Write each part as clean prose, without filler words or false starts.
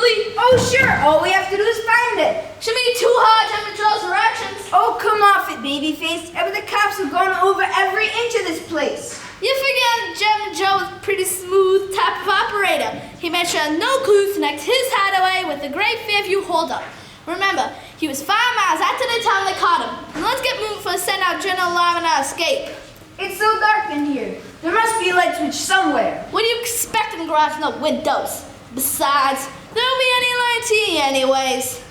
Shirley? Oh, sure. All we have to do is find it. Shouldn't be too hard to control directions. Oh, come off it, babyface. The cops have gone over every inch of this place. You forget Gem Joe was a pretty smooth type of operator. He made sure no clues connect his hideaway with the Great Fairview holdup. Remember, he was 5 miles after the time they caught him. And let's get moving for a send out general alarm and our escape. It's so dark in here. There must be a light switch somewhere. What do you expect in the garage with no windows? Besides, there won't be any light here anyways.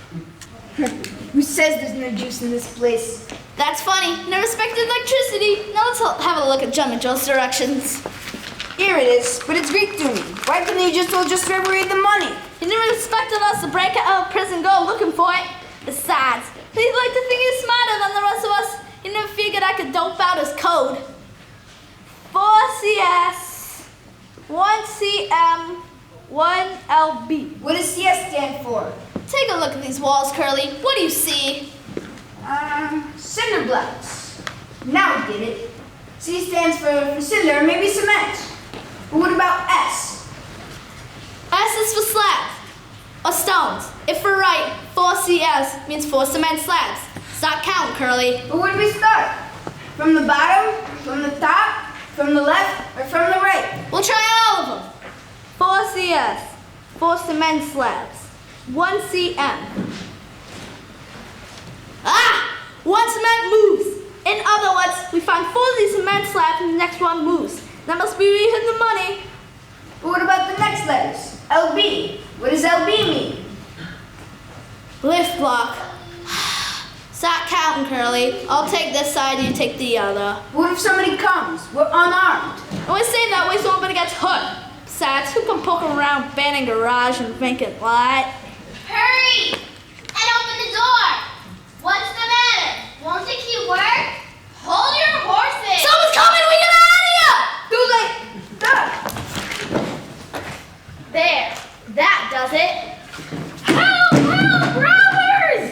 Who says there's no juice in this place? That's funny. Never respected electricity. Now let's have a look at Gem and Joe's directions. Here it is, but it's Greek to me. Why couldn't you just told us to read the money? He never expected us to break out of prison and go looking for it. Besides, he'd like to think he's smarter than the rest of us. He never figured I could dope out his code. 4CS, 1CM, 1LB. What does CS stand for? Take a look at these walls, Curly. What do you see? Cinder blocks. Now we get it. C stands for cinder, maybe cement. But what about S? S is for slabs, or stones. If we're right, 4CS means 4 cement slabs. Start counting, Curly. But where do we start? From the bottom, from the top, from the left, or from the right? We'll try all of them. 4CS, 4 cement slabs. 1 CM. Ah! 1 cement moves. In other words, we find 4 of these cement slabs and the next one moves. That must be where you hid the money. But what about the next letters? LB. What does LB mean? Lift block. Start counting, Curly. I'll take this side, you take the other. What if somebody comes? We're unarmed. I always say that way so nobody gets hurt. Besides, who can poke around abandoned garage and make it light? Hurry! And open the door! What's the matter? Won't the key work? Hold your horses! Someone's coming! We get out of here! Too late! Duck! There. That does it. Help! Help! Robbers!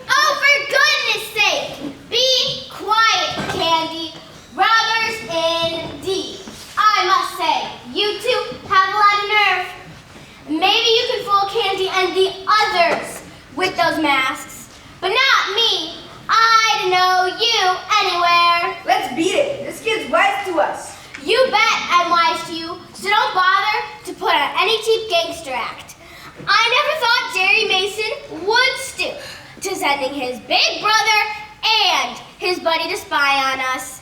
Oh, for goodness sake! Be quiet, Candy. Robbers indeed. I must say, you two have a lot of nerve. Maybe you can fool Candy and the others with those masks, but not me. I'd know you anywhere. Let's beat it. This kid's wise to us. You bet I'm wise to you, so don't bother to put on any cheap gangster act. I never thought Jerry Mason would stoop to sending his big brother and his buddy to spy on us.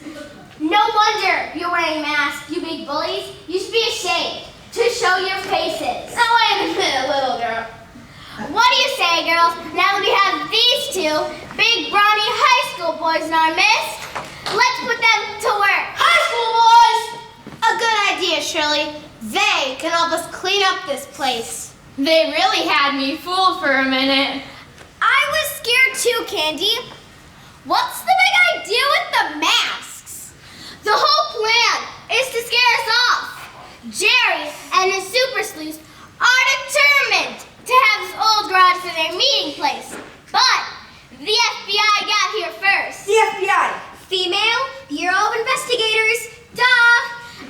No wonder you're wearing masks, you big bullies. You should be ashamed to show your faces. Now wait a minute, little girl. What do you say, girls? Now that we have these two big, brawny high school boys in our midst, let's put them to work. High school boys! A good idea, Shirley. They can help us clean up this place. They really had me fooled for a minute. I was scared too, Candy. What's the big idea with the masks? The whole plan is to scare us off. Jerry and his super sleuths are determined to have this old garage for their meeting place. But the FBI got here first. The FBI. Female Bureau of Investigators. Duh!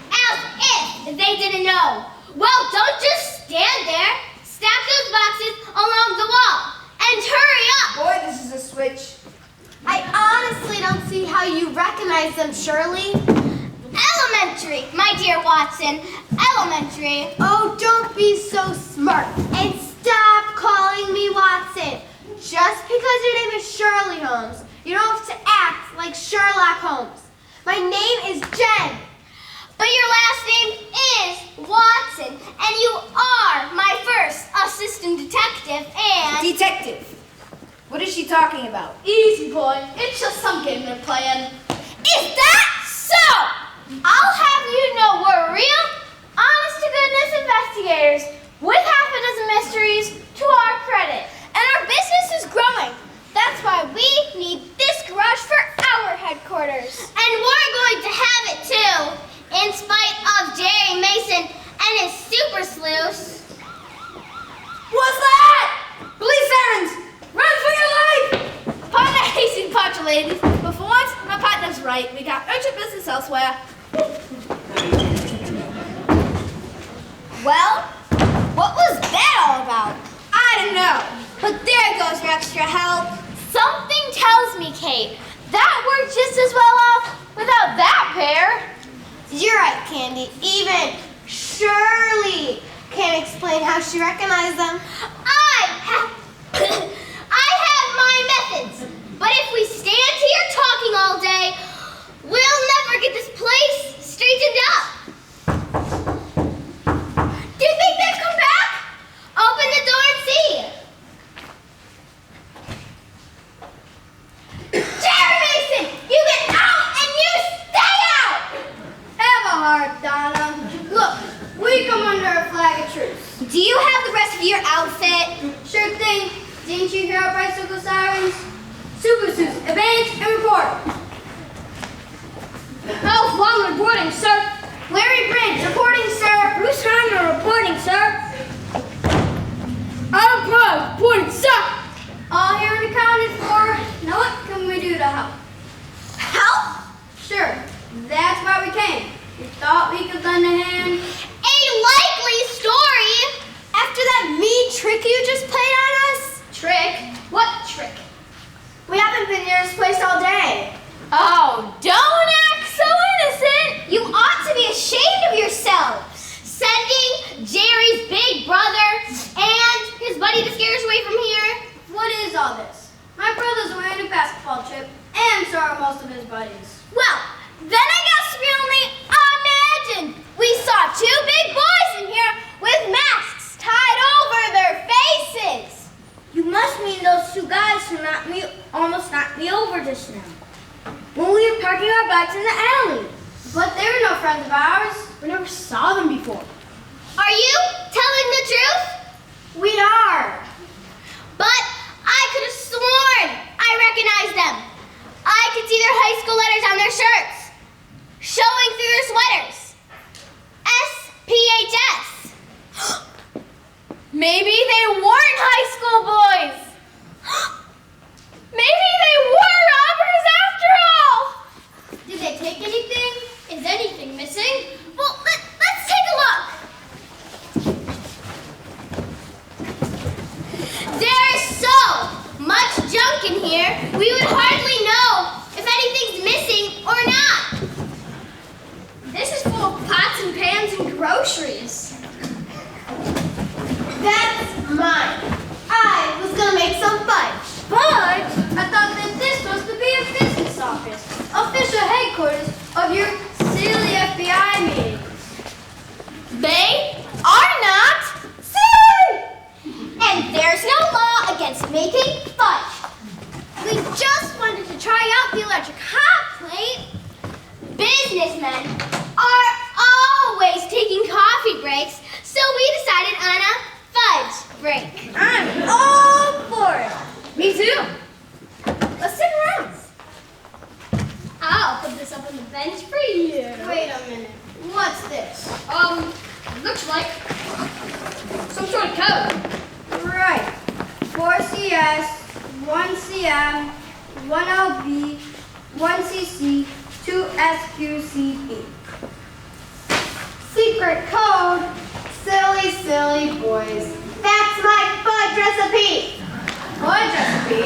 As if they didn't know. Well, don't just stand there. Stack those boxes along the wall. And hurry up! Boy, this is a switch. I honestly don't see how you recognize them, Shirley. Elementary, my dear Watson. Elementary. Oh, don't be so smart. And stop calling me Watson. Just because your name is Shirley Holmes, you don't have to act like Sherlock Holmes. My name is Jen. But your last name is Watson, and you are my first assistant detective and... Detective. What is she talking about? Easy, boy. It's just some game they're playing. Is that so? I'll have you know we're real, honest-to-goodness investigators with half a dozen mysteries to our credit. And our business is growing. That's why we need this garage for our headquarters. And we're going to have it too, in spite of Jerry Mason and his super sleuths. What's that? Police sirens! Run for your life! Partner hasty departure, ladies. But for once, my partner's right. We got urgent business elsewhere. Well, what was that all about? I don't know. But there goes your extra help. Something tells me, Kate, that worked just as well off without that pair. You're right, Candy. Even Shirley can't explain how she recognized them. I have my methods. But if we stand here talking all day, we'll never get this place straightened up. Do you think they've come back? Open the door and see. Jerry Mason, you get out and you stay out! Have a heart, Donna. Look, we come under a flag of truce. Do you have the rest of your outfit? Sure thing. Didn't you hear our bicycle sirens? Super Suits, advance and report. Elf Long reporting, sir. Larry Bridge, reporting, sir. Bruce Harmer reporting, sir. Adam Pro reporting, sir. All here and accounted for. Now what can we do to help? Help? Sure, that's why we came. We thought we could lend a hand. A likely story! After that mean trick you just played on us? Trick? What trick? We haven't been near this place all day. Oh, don't act so innocent! You ought to be ashamed of yourselves! Sending Jerry's big brother and his buddy to scare us away from here? What is all this? My brother's away on a basketball trip, and so are most of his buddies. Well, then I guess we only imagined. We saw two big boys in here with masks tied over their faces. You must mean those two guys who almost knocked me over just now. When we were parking our bikes in the alley. But they were no friends of ours. We never saw them before. Are you telling the truth? We are. But I could have sworn I recognized them. I could see their high school letters on their shirts, showing through their sweaters. SPHS. Maybe they weren't high school boys. Maybe they were robbers after all. Did they take anything? Is anything missing? Well, let's take a look. There's so much junk in here, we would hardly know if anything's missing or not. This is full of pots and pans and groceries. That's mine. I was gonna make some fudge. But I thought that this was to be a business office, official headquarters of your silly FBI meetings. They are not silly! And there's no law against making fudge. We just wanted to try out the electric hot plate. Businessmen are always taking coffee breaks, so we decided on a fudge break. I'm all for it. Me too. Let's sit around. I'll put this up on the bench for you. Wait a minute. What's this? Looks like some sort of code. Right. 4 CS, 1 CM, 1 LB, 1 CC, 2 SQCB. Secret code. Silly, silly boys. That's my fudge recipe. Fudge recipe?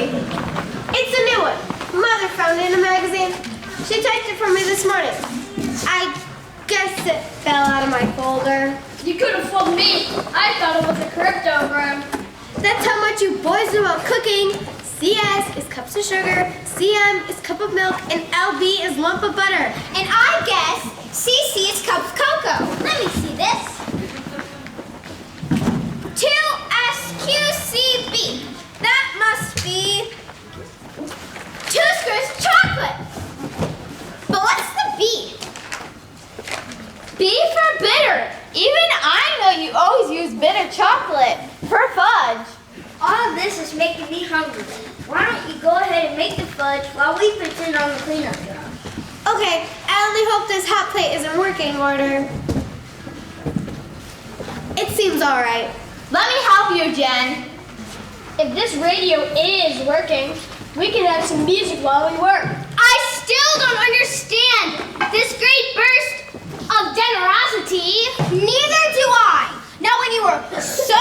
It's a new one. Mother found it in a magazine. She typed it for me this morning. I guess it fell out of my folder. You could have fooled me. I thought it was a cryptogram. That's how much you boys know about cooking. CS is cups of sugar, CM is cup of milk, and LB is lump of butter. And I guess CC is cup of cocoa. Let me see this. 2 SQCB. That must be 2 squares of chocolate. But what's the B? B for bitter. Even I know you always use bitter chocolate for fudge. All of this is making me hungry. Why don't you go ahead and make the fudge while we pretend on the cleanup job? Okay, I only hope this hot plate isn't working order. It seems all right. Let me help you, Jen. If this radio is working, we can have some music while we work. I still don't understand this great burst of generosity. Neither do I. Not when you were so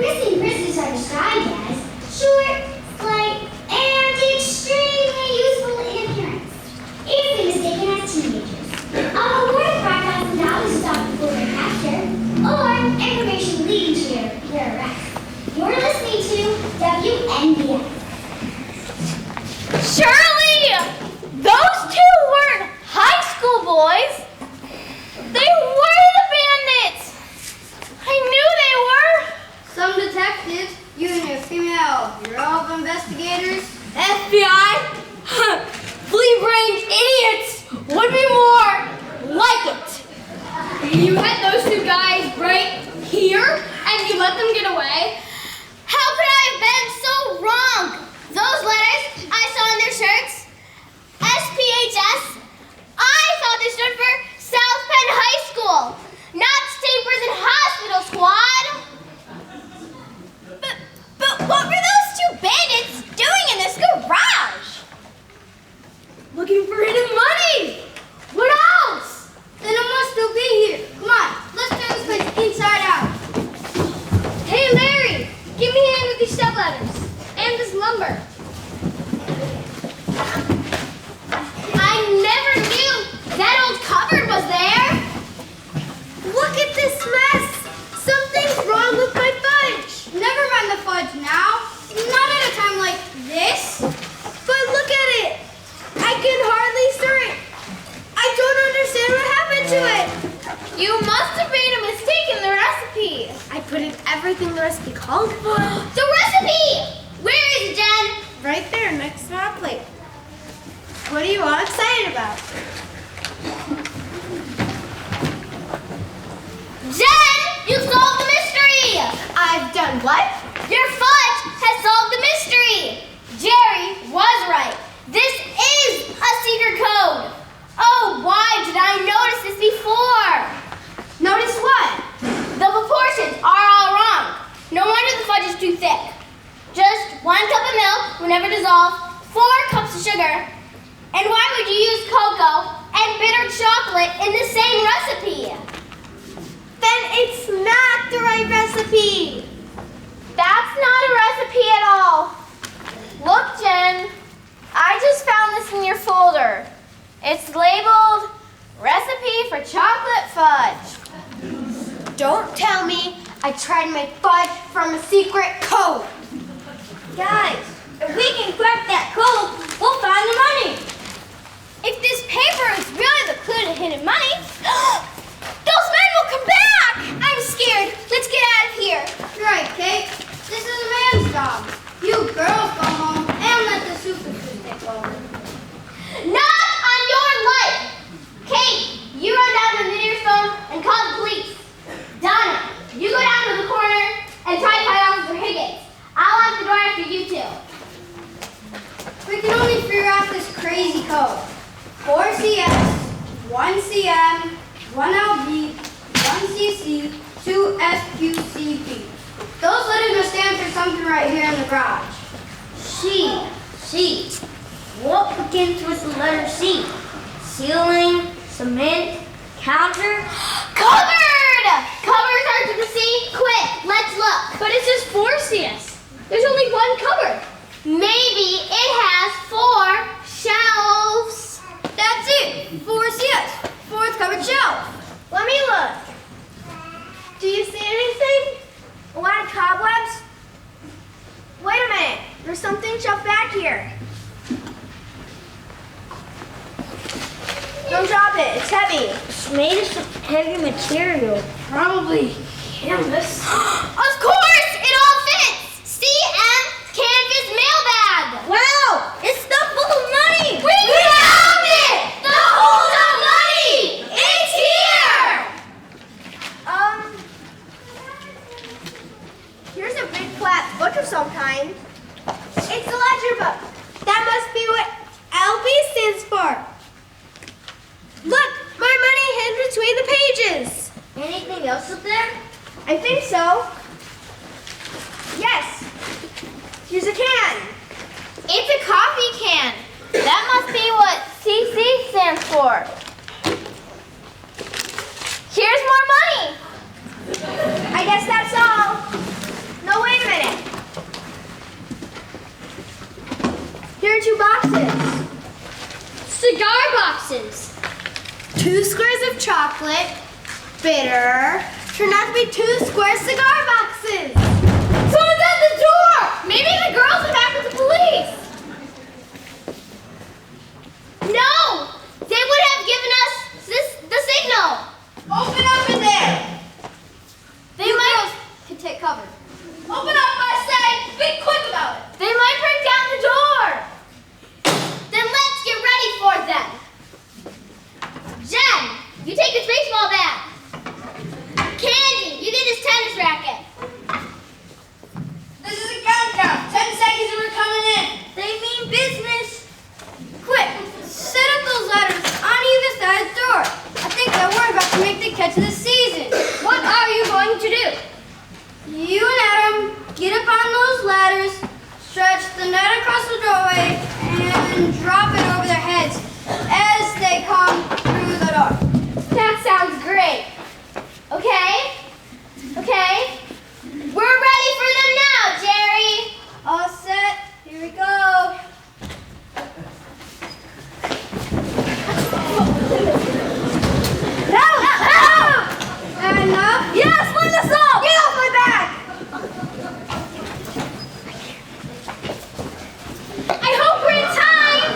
Missing persons are described as short, slight, and extremely useful in appearance, easily mistaken as teenagers. Worth $5,000 stopped before their capture, or information leading to their arrest. You're listening to WNBS. Shirley! Those two weren't high school boys. They were the bandits. I knew they were. Some detectives, you and your female bureau of investigators. FBI? Flea-brained idiots would be more like it. You had those two guys right here, and you let them get away? How could I have been so wrong? Those letters I saw on their shirts, SPHS, I thought they stood for South Penn High School, not State Prison Hospital Squad. But what were those two bandits doing in this garage? Looking for hidden money. What else? Then it must still be here. Come on, let's turn this place inside out. Hey, Larry, give me a hand with these step ladders and this lumber. I never knew that old cupboard was there. Look at this mess. Something's wrong with my fudge. Never mind the fudge now. Not at a time like this. But look at it. I can hardly stir it. I don't understand what happened to it. You must have made a mistake in the recipe. I put in everything the recipe called for. The recipe! Where is it, Jen? Right there, next to our plate. What are you all excited about? Jen, you solved the mystery! I've done what? Your fudge has solved the mystery! Jerry was right. This is a secret code. Oh, why did I notice this before? Notice what? The proportions are all wrong. No wonder the fudge is too thick. Just 1 cup of milk will never dissolve, 4 cups of sugar. And why would you use cocoa and bitter chocolate in the same recipe? Then it's not the right recipe. That's not a recipe at all. Look, Jen, I just found this in your folder. It's labeled Recipe for Chocolate Fudge. Don't tell me I tried to make fudge from a secret code. Guys, if we can crack that code, we'll find the money. If this paper is really the clue to hidden money, those men will come back! I'm scared. Let's get out of here. You're right, Kate. This is a man's job. You girls go home and let the superstars take over. Not on your life! Kate, you run down to the nearest phone and call the police. Donna, you go down to the corner and try to find Officer Higgins. I'll lock the door after you two. We can only figure out this crazy code. 4 CS, 1 CM, 1 LB, 1 CC, 2 SQCP. Those letters must stand for something right here in the garage. C. What begins with the letter C? Ceiling, cement, counter? Cupboard! Cupboard starts with a C. Quick, let's look. But it says 4 CS. There's only 1 cupboard. Maybe it has 4 shelves. That's it. 4 CS. 4th cupboard shelf. Let me look. Do you see anything? A lot of cobwebs? Wait a minute. There's something shoved back here. Don't drop it. It's heavy. It's made of some heavy material. Probably canvas. Of course! It all fits! CM Canvas Mailbag! Wow! It's stuffed full of money! We found it! The hold of money! It's here! Here's a big flat book of some kind. It's a ledger book. That must be what LB stands for. Look, my money hidden between the pages. Anything else up there? I think so. Yes. Here's a can. It's a coffee can. That must be what CC stands for. Here's more money. I guess that's all. No boxes. 2 squares of chocolate, bitter, turned out to be 2 square cigar boxes. Someone's at the door! Maybe the girls are back with the police. No! They would have given us the signal. Open up in there! They might Can take cover. Open up, I say! Be quick about it! They might break down the door. Then let's get ready for them. Jen, you take this baseball bat. Candy, you get this tennis racket. This is a countdown. 10 seconds and we're coming in. They mean business. Quick, set up those ladders on either side of the door. I think that we're about to make the catch of the season. What are you going to do? You and Adam get up on those ladders, stretch the net across the doorway, and drop it over their heads as they come through the door. That sounds great. Okay? Okay? We're ready for them now, Jerry. All set, here we go. And up. Yes, line us up! Get off my back! I hope we're in time.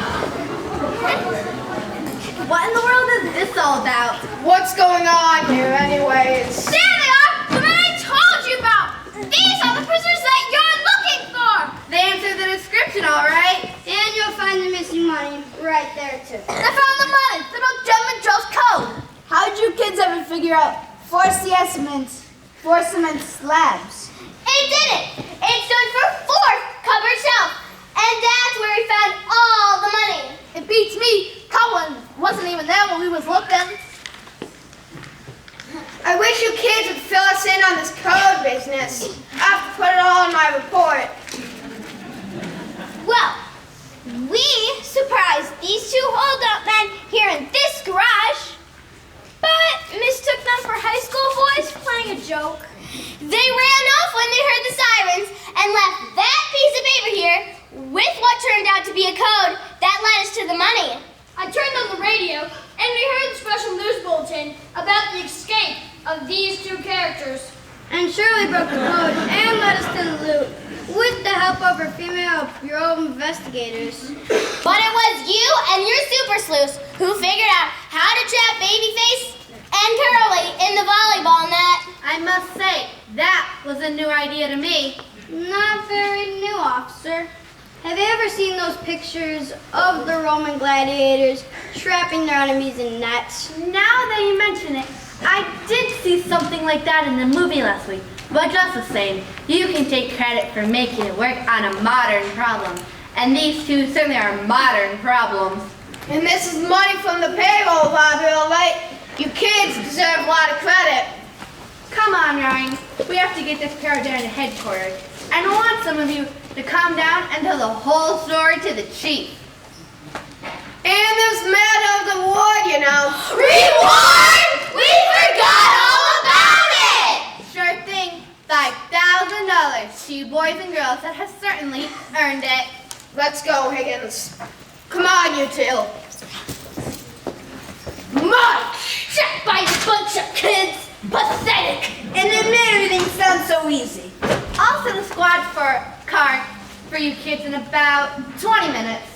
What in the world is this all about? What's going on here anyways? There they are! The men I told you about! These are the prisoners that you're looking for! They answered the description, all right. And you'll find the missing money right there, too. They found the money. They don't gentleman Joe's code. How did you kids ever figure out 4 cement slabs? It did it! It stood for 4th cupboard shelf! And that's where we found all the money! It beats me. Colin wasn't even there when we was looking. I wish you kids would fill us in on this code business. I have to put it all in my report. Well, we surprised these 2 hold-up men here in this garage, but mistook them for high school boys playing a joke. They ran off when they heard the sirens and left that piece of paper here with what turned out to be a code that led us to the money. I turned on the radio and we heard the special news bulletin about the escape of these 2 characters. And Shirley broke the code and led us to the loot with the help of her female bureau investigators. But it was you and your super sleuths who figured out how to trap Babyface and Curly in the volleyball net. I must say, that was a new idea to me. Not very new, officer. Have you ever seen those pictures of the Roman gladiators trapping their enemies in nets? Now that you mention it, I did see something like that in the movie last week. But just the same, you can take credit for making it work on a modern problem. And these 2 certainly are modern problems. And this is money from the payroll lobby, all right? You kids deserve a lot of credit. Come on, Ryan. We have to get this pair down to headquarters. And I want some of you to come down and tell the whole story to the chief. And this man of the ward, you know. Reward! We forgot all about it! Sure thing. $5,000 to you boys and girls that have certainly earned it. Let's go, Higgins. Come on, you 2. March! Checked by a bunch of kids. Pathetic. And it made everything sound so easy. I'll send a squad car for you kids in about 20 minutes.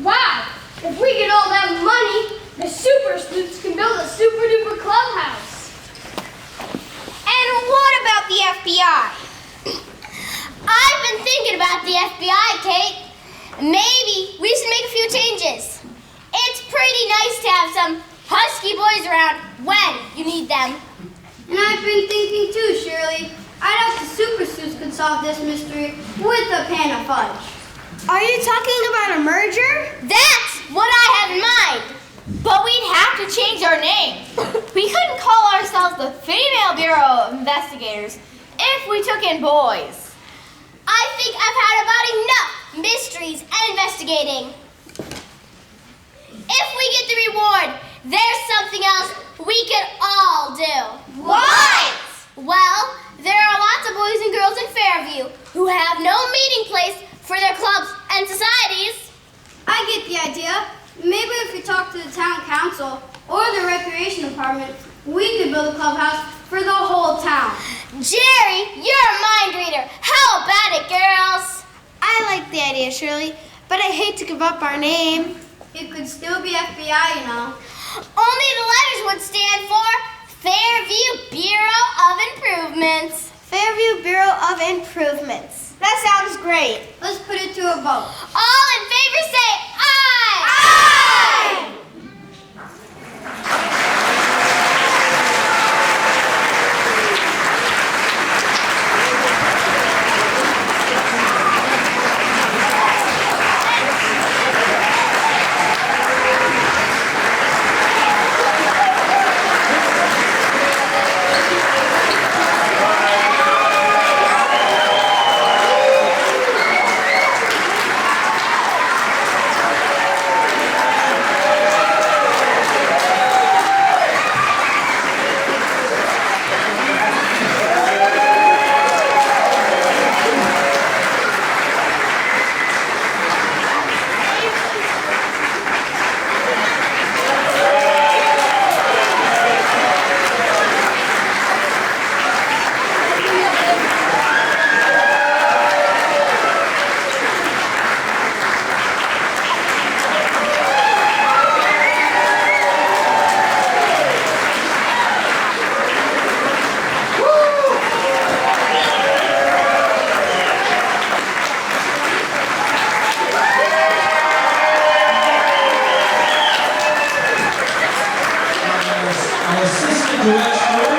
Wow! If we get all that money, the super sleuths can build a super duper clubhouse. And what about the FBI? I've been thinking about the FBI, Kate. Maybe we should make a few changes. It's pretty nice to have some husky boys around when you need them. And I've been thinking too, Shirley. I doubt the super sleuths could solve this mystery with a pan of fudge. Are you talking about a merger? That's what I have in mind. But we'd have to change our name. We couldn't call ourselves the Female Bureau of Investigators if we took in boys. I think I've had about enough mysteries and investigating. If we get the reward, there's something else we could all do. What? Well, there are lots of boys and girls in Fairview who have no meeting place for their clubs and societies. I get the idea. Maybe if we talk to the town council or the recreation department, we could build a clubhouse for the whole town. Jerry, you're a mind reader. How about it, girls? I like the idea, Shirley, but I hate to give up our name. It could still be FBI, you know. Only the letters would stand for Fairview Bureau of Improvements. Fairview Bureau of Improvements. That sounds great. Let's put it to a vote. All in favor say aye. Aye! Our assistant director